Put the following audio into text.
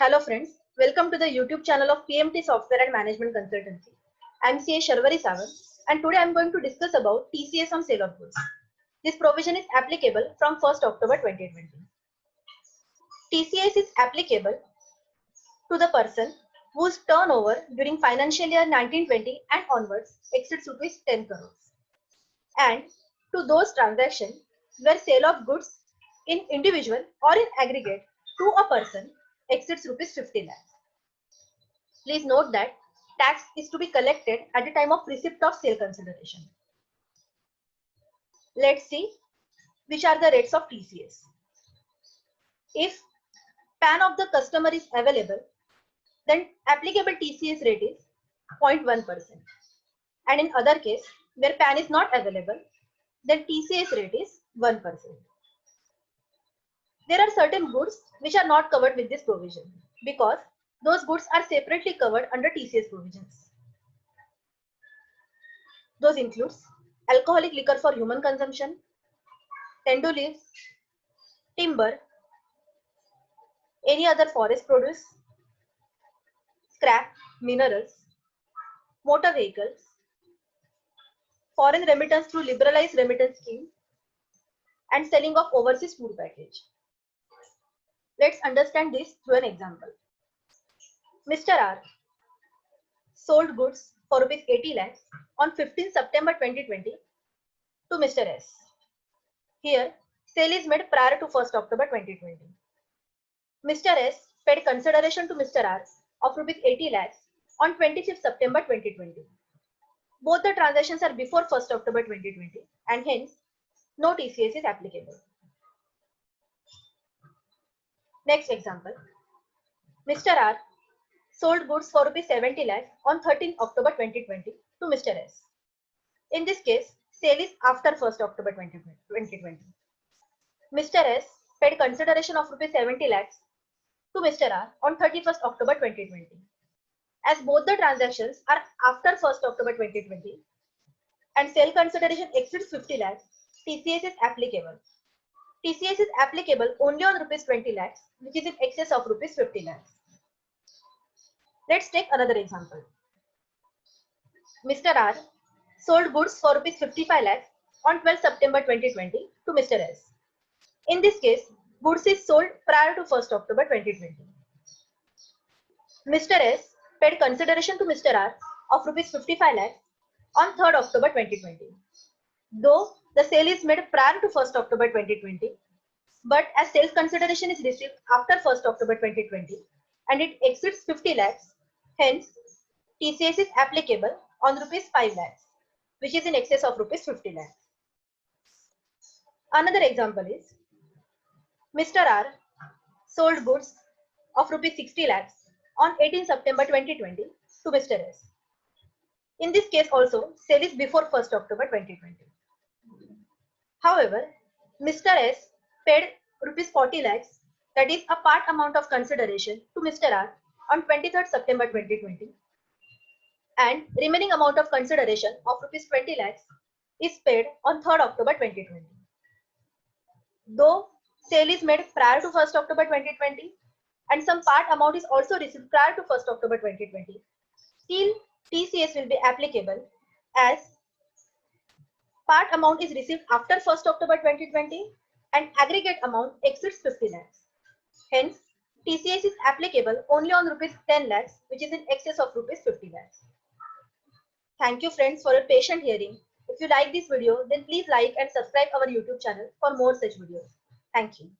Hello friends, welcome to the YouTube channel of PMT Software and Management Consultancy. I am CA Sharvari Sawan and today I am going to discuss about TCS on sale of goods. This provision is applicable from 1st October 2020. TCS is applicable to the person whose turnover during financial year 1920 and onwards exceeds rupees 10 crores and to those transactions where sale of goods in individual or in aggregate to a person exceeds rupees 50 lakhs. Please note that tax is to be collected at the time of receipt of sale consideration. Let's see which are the rates of TCS. If PAN of the customer is available, then applicable TCS rate is 0.1%. And in other case, where PAN is not available, then TCS rate is 1%. There are certain goods which are not covered with this provision because those goods are separately covered under TCS provisions. Those includes alcoholic liquor for human consumption, tendu leaves, timber, any other forest produce, scrap, minerals, motor vehicles, foreign remittance through liberalized remittance scheme, and selling of overseas food package. Let's understand this through an example. Mr. R sold goods for rupees 80 lakhs on 15 September 2020 to Mr. S. Here, sale is made prior to 1st October 2020. Mr. S paid consideration to Mr. R of rupees 80 lakhs on 25th September 2020. Both the transactions are before 1st October 2020 and hence no TCS is applicable. Next example. Mr. R sold goods for rupees 70 lakhs on 13th October 2020 to Mr. S. In this case, sale is after 1st October 2020. Mr. S paid consideration of rupees 70 lakhs to Mr. R on 31st October 2020. As both the transactions are after 1st October 2020 and sale consideration exceeds 50 lakhs, TCS is applicable. TCS is applicable only on rupees 20 lakhs, which is in excess of rupees 50 lakhs. Let's take another example. Mr. R sold goods for rupees 55 lakhs on 12 September 2020 to Mr. S. In this case, goods is sold prior to 1st October 2020. Mr. S paid consideration to Mr. R of rupees 55 lakhs on 3rd October 2020. Though the sale is made prior to 1st October 2020, but as sales consideration is received after 1st October 2020 and it exceeds 50 lakhs, hence TCS is applicable on rupees 5 lakhs, which is in excess of rupees 50 lakhs. Another example is Mr. R sold goods of rupees 60 lakhs on 18 September 2020 to Mr. S. In this case also, sale is before 1st October 2020. However, Mr. S paid rupees 40 lakhs, that is a part amount of consideration to Mr. R on 23rd September 2020 and remaining amount of consideration of rupees 20 lakhs is paid on 3rd October 2020. Though sale is made prior to 1st October 2020 and some part amount is also received prior to 1st October 2020, still TCS will be applicable as part amount is received after 1st October 2020 and aggregate amount exceeds 50 lakhs. Hence, TCS is applicable only on rupees 10 lakhs, which is in excess of rupees 50 lakhs. Thank you friends for your patient hearing. If you like this video, then please like and subscribe our YouTube channel for more such videos. Thank you.